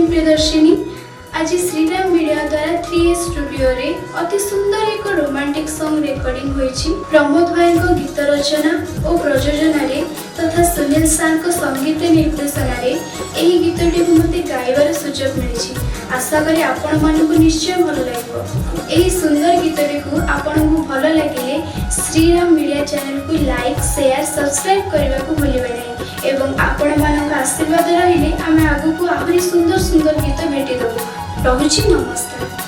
प्रियदर्शिनी। आज श्रीराम मीडिया द्वारा 3 स्टूडियो रे अति सुंदर एक रोमांटिक सॉन्ग रेकॉर्डिंग होईछि। प्रमोद भाई को गीत रचना और प्रयोजन रे तथा सुनील सार को संगीत निर्देशन रे एही गीतटी को मते गाइबार सुजोग मिलिछि। आशा करी आपण मानकु निश्चय भल लागो। एही सुंदर गीतटी को आपण को भल लागिले श्रीराम मीडिया चैनल को लाइक शेयर सब्सक्राइब करबा को भूलिबे नै एवं आपण मानक आशीर्वाद रहिले आमे आगु को आहुरी सुंदर सुंदर गीत भेटी देबो। रहुछि नमस्कार।